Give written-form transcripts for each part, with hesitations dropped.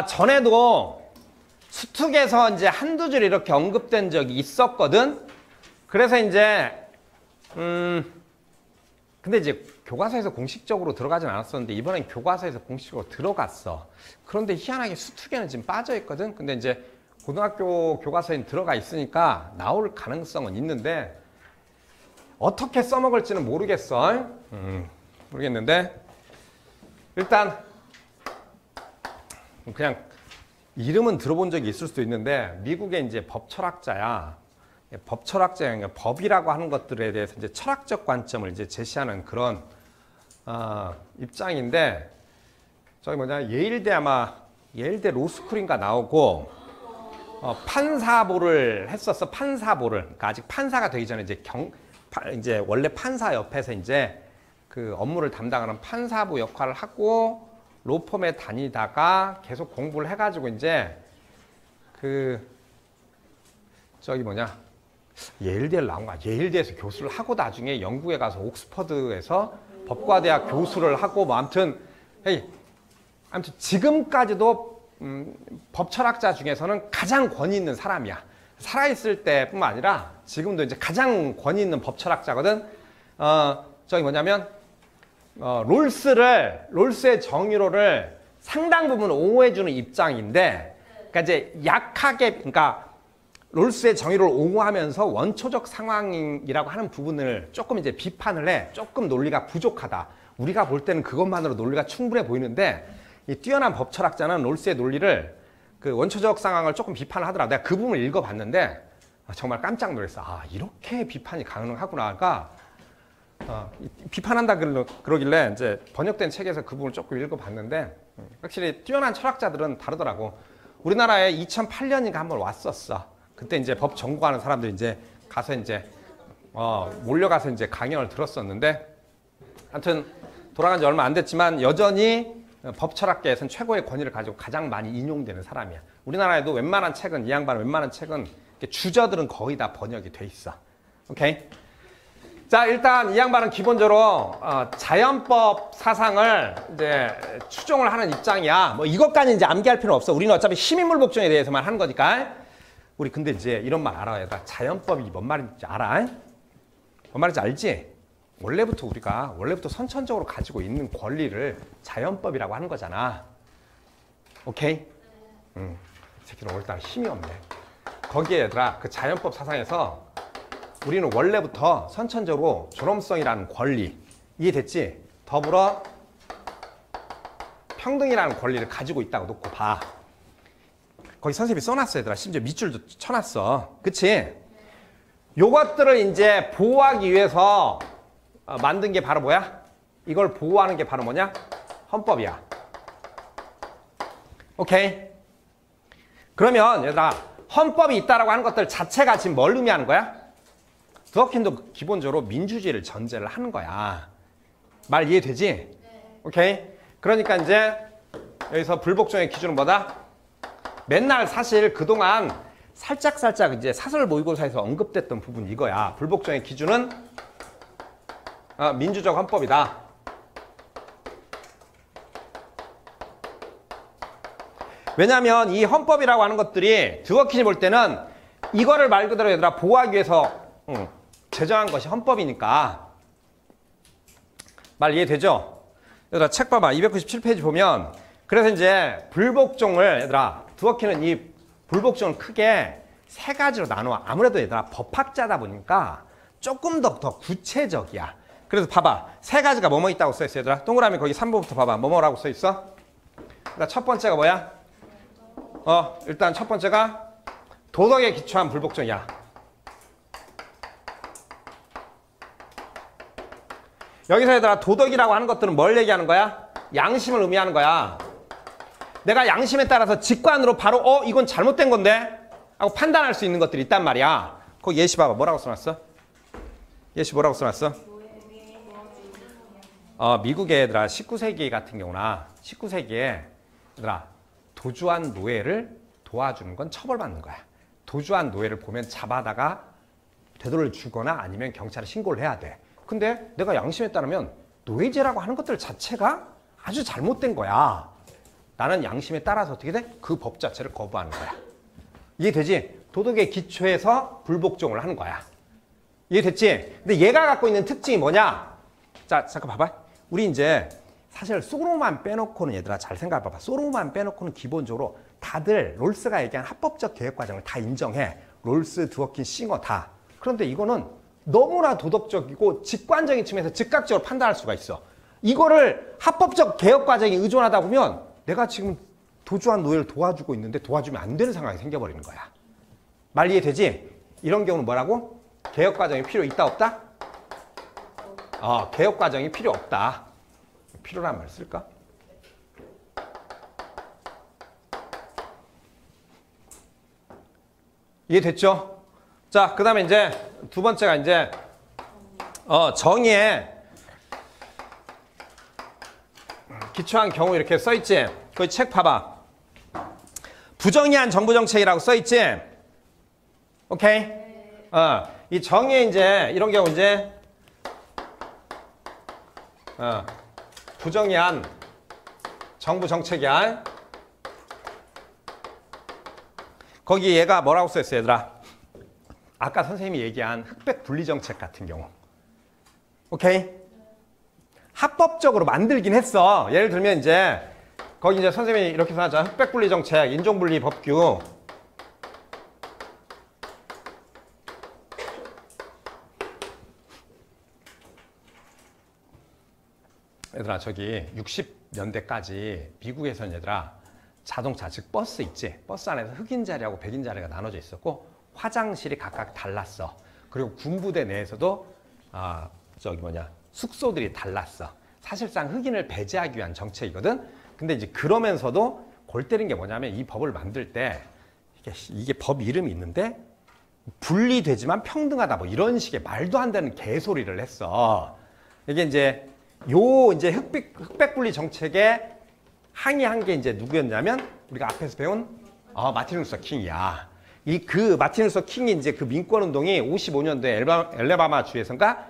전에도 수특에서 이제 한두 줄 이렇게 언급된 적이 있었거든. 그래서 이제 근데 이제 교과서에서 공식적으로 들어가진 않았었는데 이번엔 교과서에서 공식적으로 들어갔어. 그런데 희한하게 수특에는 지금 빠져 있거든. 근데 이제 고등학교 교과서에 들어가 있으니까 나올 가능성은 있는데 어떻게 써먹을지는 모르겠어. 모르겠는데 일단 그냥 이름은 들어본 적이 있을 수도 있는데 미국의 이제 법철학자야. 법철학자가 법이라고 하는 것들에 대해서 이제 철학적 관점을 이제 제시하는 그런 입장인데 저기 뭐냐 예일대 아마 예일대 로스쿨인가 나오고 판사보를 했었어. 판사보를. 그러니까 아직 판사가 되기 전에 이제 원래 판사 옆에서 이제 그 업무를 담당하는 판사부 역할을 하고 로펌에 다니다가 계속 공부를 해가지고 이제 저기 뭐냐 예일대를 나온 거야. 예일대에서 교수를 하고 나중에 영국에 가서 옥스퍼드에서 법과대학 교수를 하고 뭐 아무튼 지금까지도 법철학자 중에서는 가장 권위 있는 사람이야. 살아있을 때뿐만 아니라 지금도 이제 가장 권위 있는 법철학자거든. 저기 뭐냐면 롤스의 정의로를 상당 부분 옹호해주는 입장인데, 그러니까 이제 약하게, 그러니까 롤스의 정의로를 옹호하면서 원초적 상황이라고 하는 부분을 조금 이제 비판을 해. 조금 논리가 부족하다. 우리가 볼 때는 그것만으로 논리가 충분해 보이는데, 이 뛰어난 법철학자는 롤스의 논리를 그 원초적 상황을 조금 비판을 하더라. 내가 그 부분을 읽어봤는데 정말 깜짝 놀랐어. 이렇게 비판이 가능하구나. 그러니까 비판한다 그러길래 이제 번역된 책에서 그 부분을 조금 읽어봤는데 확실히 뛰어난 철학자들은 다르더라고. 우리나라에 2008년인가 한번 왔었어. 그때 이제 법 전공하는 사람들이 이제 가서 이제 몰려가서 이제 강연을 들었었는데, 하여튼 돌아간 지 얼마 안 됐지만 여전히 법철학계에서는 최고의 권위를 가지고 가장 많이 인용되는 사람이야. 우리나라에도 웬만한 책은, 이 양반 웬만한 책은 주저들은 거의 다 번역이 돼 있어. 오케이? 자, 일단 이 양반은 기본적으로 자연법 사상을 이제 추종을 하는 입장이야. 뭐 이것까지 이제 암기할 필요는 없어. 우리는 어차피 시민물복종에 대해서만 하는 거니까. 우리 근데 이제 이런 말 알아야 돼. 자연법이 뭔 말인지 알아? 뭔 말인지 알지? 원래부터 선천적으로 가지고 있는 권리를 자연법이라고 하는 거잖아. 오케이? 이 새끼는 오늘따라 힘이 없네. 거기에 얘들아, 그 자연법 사상에서 우리는 원래부터 선천적으로 존엄성이라는 권리, 이해됐지? 더불어 평등이라는 권리를 가지고 있다고 놓고 봐. 거기 선생님이 써놨어, 얘들아. 심지어 밑줄도 쳐놨어. 그치? 요것들을 이제 보호하기 위해서 만든 게 바로 뭐야? 이걸 보호하는 게 바로 뭐냐? 헌법이야. 오케이? 그러면 얘들아, 헌법이 있다라고 하는 것들 자체가 지금 뭘 의미하는 거야? 드워킨도 기본적으로 민주주의를 전제를 하는 거야. 말 이해되지? 네. 오케이? 그러니까 이제 여기서 불복종의 기준은 뭐다? 맨날 사실 그동안 살짝 이제 사설 모의고사에서 언급됐던 부분 이거야. 불복종의 기준은 민주적 헌법이다. 왜냐하면 이 헌법이라고 하는 것들이 드워킨이 볼 때는 이거를 말 그대로 얘들아 보호하기 위해서 제정한 것이 헌법이니까. 말 이해되죠? 얘들아 책 봐봐. 297페이지 보면 그래서 이제 불복종을 얘들아 드워킨은 이 불복종을 크게 세 가지로 나눠. 아무래도 얘들아 법학자다 보니까 조금 더 구체적이야. 그래서 봐봐. 세 가지가 뭐뭐 있다고 써있어 얘들아. 동그라미 거기 3번부터 봐봐. 뭐뭐라고 써있어? 일단 첫 번째가 뭐야? 일단 첫 번째가 도덕에 기초한 불복종이야. 여기서 얘들아 도덕이라고 하는 것들은 뭘 얘기하는 거야? 양심을 의미하는 거야. 내가 양심에 따라서 직관으로 바로 이건 잘못된 건데 하고 판단할 수 있는 것들이 있단 말이야. 거기 예시 봐봐. 뭐라고 써놨어? 예시 뭐라고 써놨어? 미국의 얘들아 19세기 같은 경우나 19세기에 얘들아 도주한 노예를 도와주는 건 처벌받는 거야. 도주한 노예를 보면 잡아다가 되돌려 주거나 아니면 경찰에 신고를 해야 돼. 근데 내가 양심에 따르면 노예제라고 하는 것들 자체가 아주 잘못된 거야. 나는 양심에 따라서 어떻게 돼? 그 법 자체를 거부하는 거야. 이해되지? 도덕의 기초에서 불복종을 하는 거야. 이해됐지? 근데 얘가 갖고 있는 특징이 뭐냐? 자, 잠깐 봐봐. 우리 이제 사실 소로만 빼놓고는 얘들아 잘 생각해봐봐. 소로만 빼놓고는 기본적으로 다들 롤스가 얘기한 합법적 개혁 과정을 다 인정해. 롤스, 드워킨, 싱어 다. 그런데 이거는 너무나 도덕적이고 직관적인 측면에서 즉각적으로 판단할 수가 있어. 이거를 합법적 개혁 과정에 의존하다 보면 내가 지금 도주한 노예를 도와주고 있는데 도와주면 안 되는 상황이 생겨버리는 거야. 말 이해되지? 이런 경우는 뭐라고? 개혁 과정이 필요 있다 없다? 개혁 과정이 필요 없다. 필요란 말 쓸까? 이해됐죠? 자, 그 다음에 이제 두 번째가 이제 정의에 기초한 경우 이렇게 써있지? 그 책 봐봐. 부정의한 정부정책이라고 써있지? 오케이? 이 정의에 이제 이런 경우 이제 부정의한 정부정책이야. 거기 얘가 뭐라고 써있어 얘들아? 아까 선생님이 얘기한 흑백 분리정책 같은 경우. 오케이? 합법적으로 만들긴 했어. 예를 들면 이제 거기 이제 선생님이 이렇게 써놨잖아. 흑백 분리정책, 인종분리 법규. 얘들아 저기 60년대까지 미국에서는 얘들아 자동차 즉 버스 있지? 버스 안에서 흑인 자리하고 백인 자리가 나눠져 있었고 화장실이 각각 달랐어. 그리고 군부대 내에서도 숙소들이 달랐어. 사실상 흑인을 배제하기 위한 정책이거든. 근데 이제 그러면서도 골 때린 게 뭐냐면 이 법을 만들 때 이게 법 이름이 있는데 분리되지만 평등하다 뭐 이런 식의 말도 안 되는 개소리를 했어. 이게 이제 이제 흑백 분리 정책에 항의한 게 이제 누구였냐면 우리가 앞에서 배운 마틴 루서 킹이야. 그 마틴 루서 킹이 이제 그 민권 운동이 55년도에 엘레바마 주에선가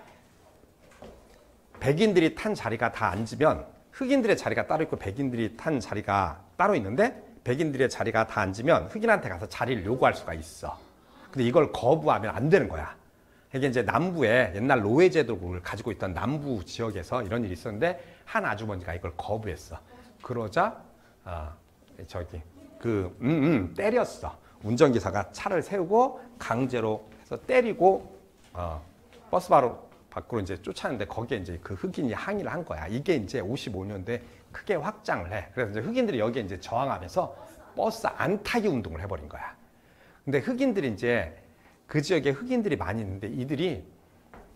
백인들이 탄 자리가 다 앉으면 흑인들의 자리가 따로 있고 백인들이 탄 자리가 따로 있는데 백인들의 자리가 다 앉으면 흑인한테 가서 자리를 요구할 수가 있어. 근데 이걸 거부하면 안 되는 거야. 이게 이제 남부에 옛날 노예 제도를 가지고 있던 남부 지역에서 이런 일이 있었는데 한 아주머니가 이걸 거부했어. 그러자 때렸어. 운전기사가 차를 세우고 강제로 해서 때리고 버스 바로 밖으로 이제 쫓았는데 거기에 이제 그 흑인이 항의를 한 거야. 이게 이제 55년도에 크게 확장을 해. 그래서 이제 흑인들이 여기에 이제 저항하면서 버스 안 타기 운동을 해버린 거야. 근데 흑인들이 이제 그 지역에 흑인들이 많이 있는데 이들이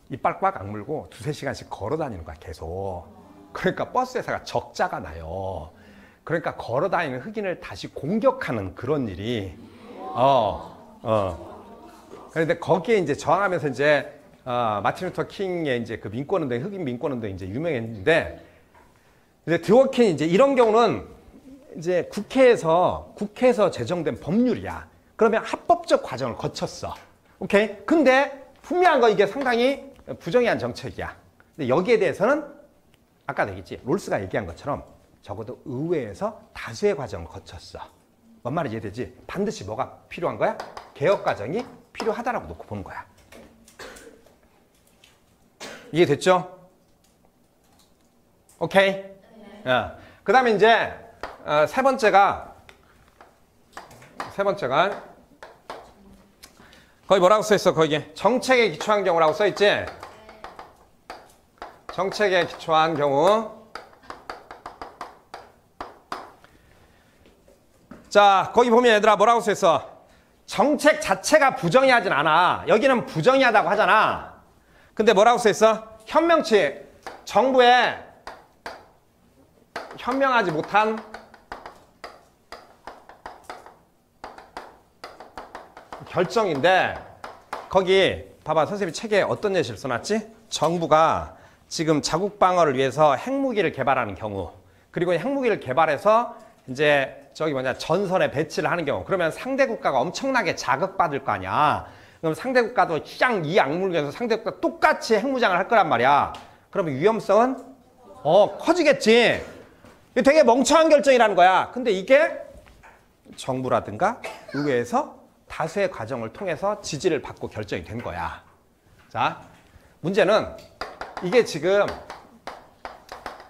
이빨 꽉 악물고 2~3시간씩 걸어 다니는 거야, 계속. 그러니까 버스 회사가 적자가 나요. 그러니까 걸어 다니는 흑인을 다시 공격하는 그런 일이, 그런데 거기에 이제 저항하면서 이제, 마틴 루터 킹의 이제 그 민권운동, 흑인 민권운동이 이제 유명했는데, 이제 드워킨이 이제 이런 경우는 이제 국회에서 제정된 법률이야. 그러면 합법적 과정을 거쳤어. 오케이? 근데 분명한 건 이게 상당히 부정의한 정책이야. 근데 여기에 대해서는 아까 얘기했지. 롤스가 얘기한 것처럼 적어도 의회에서 다수의 과정을 거쳤어. 뭔 말인지 이해되지? 반드시 뭐가 필요한 거야? 개혁 과정이 필요하다라고 놓고 보는 거야. 이해됐죠? 오케이? 그 다음에 이제 세 번째가 거기 뭐라고 써있어? 거기 정책에 기초한 경우라고 써있지? 정책에 기초한 경우. 자, 거기 보면 얘들아 뭐라고 써있어? 정책 자체가 부정의하진 않아. 여기는 부정의하다고 하잖아. 근데 뭐라고 써있어? 현명치, 정부에 현명하지 못한 결정인데 거기 봐봐. 선생님이 책에 어떤 예시를 써놨지? 정부가 지금 자국 방어를 위해서 핵무기를 개발하는 경우, 그리고 핵무기를 개발해서 이제 전선에 배치를 하는 경우, 그러면 상대 국가가 엄청나게 자극받을 거 아니야. 그럼 상대 국가도 이 악물면서 상대 국가 똑같이 핵무장을 할 거란 말이야. 그러면 위험성은 커지겠지. 이게 되게 멍청한 결정이라는 거야. 근데 이게 정부라든가 의회에서 다수의 과정을 통해서 지지를 받고 결정이 된 거야. 자, 문제는 이게 지금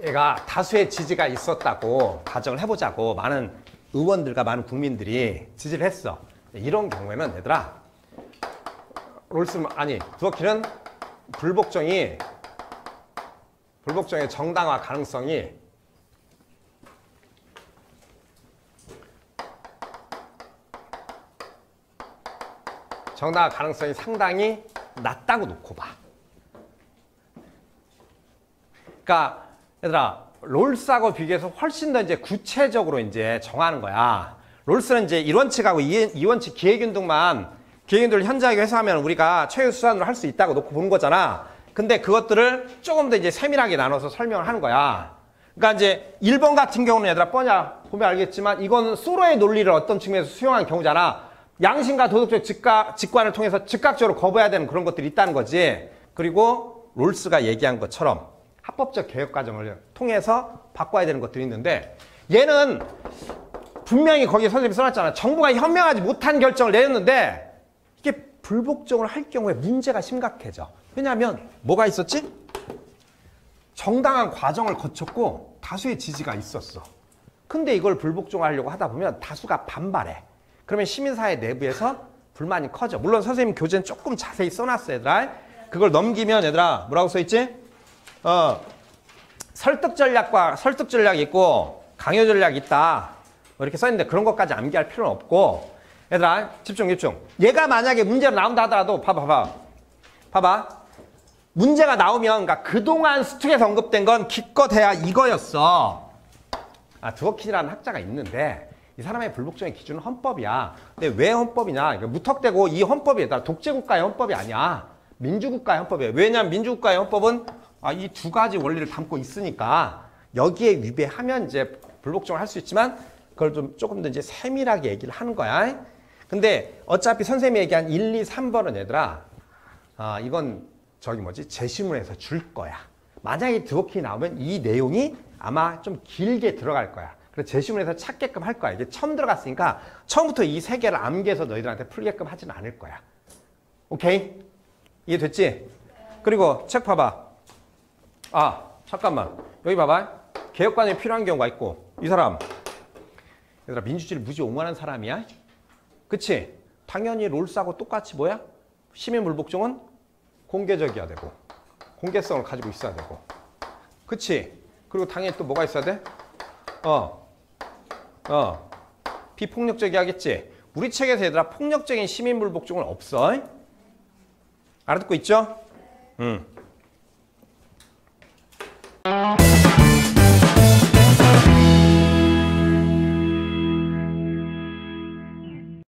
얘가 다수의 지지가 있었다고 가정을 해보자고 많은 의원들과 많은 국민들이 지지를 했어. 이런 경우에는 얘들아, 두어키는 불복종의 정당화 가능성이 상당히 낮다고 놓고 봐. 그러니까 얘들아, 롤스하고 비교해서 훨씬 더 이제 구체적으로 이제 정하는 거야. 롤스는 이제 1원칙하고 2원칙 기회균들을 현저하게 회수하면 우리가 최우수산으로 할 수 있다고 놓고 보는 거잖아. 근데 그것들을 조금 더 이제 세밀하게 나눠서 설명을 하는 거야. 그러니까 이제 1번 같은 경우는 얘들아 뻔히 보면 알겠지만 이거는 소로의 논리를 어떤 측면에서 수용한 경우잖아. 양심과 도덕적 직관을 통해서 즉각적으로 거부해야 되는 그런 것들이 있다는 거지. 그리고 롤스가 얘기한 것처럼 합법적 개혁 과정을 통해서 바꿔야 되는 것들이 있는데 얘는 분명히 거기에 선생님이 써놨잖아. 정부가 현명하지 못한 결정을 내렸는데 이게 불복종을 할 경우에 문제가 심각해져. 왜냐하면 뭐가 있었지? 정당한 과정을 거쳤고 다수의 지지가 있었어. 근데 이걸 불복종하려고 하다 보면 다수가 반발해. 그러면 시민사회 내부에서 불만이 커져. 물론 선생님 교재는 조금 자세히 써놨어, 얘들아. 그걸 넘기면 얘들아 뭐라고 써있지? 설득 전략이 있고 강요 전략이 있다. 뭐 이렇게 써있는데 그런 것까지 암기할 필요는 없고. 얘들아 집중. 얘가 만약에 문제로 나온다 하더라도 봐봐. 문제가 나오면 그러니까 그동안 수특에서 언급된 건 기껏해야 이거였어. 두어킨이라는 학자가 있는데 이 사람의 불복종의 기준은 헌법이야. 근데 왜 헌법이냐? 그러니까 무턱대고 이 헌법이 얘들아 독재국가의 헌법이 아니야. 민주국가의 헌법이에요. 왜냐하면 민주국가의 헌법은 이 두 가지 원리를 담고 있으니까 여기에 위배하면 이제 불복종을 할 수 있지만 그걸 좀 조금 더 이제 세밀하게 얘기를 하는 거야. 근데 어차피 선생님이 얘기한 1, 2, 3번은 얘들아 이건 제시문에서 줄 거야. 만약에 두어킨이 나오면 이 내용이 아마 좀 길게 들어갈 거야. 그래서 제시문에서 찾게끔 할 거야. 이게 처음 들어갔으니까 처음부터 이 세 개를 암기해서 너희들한테 풀게끔 하진 않을 거야. 오케이? 이해됐지? 그리고 책 봐봐. 잠깐만. 여기 봐봐. 개혁관이 필요한 경우가 있고 이 사람 얘들아 민주주의를 무지 옹호하는 사람이야. 그치? 당연히 롤스하고 똑같이 뭐야? 시민불복종은 공개적이어야 되고 공개성을 가지고 있어야 되고 그치? 그리고 당연히 또 뭐가 있어야 돼? 비폭력적이야겠지? 우리 책에서 얘들아 폭력적인 시민불복종은 없어. 알아듣고 있죠?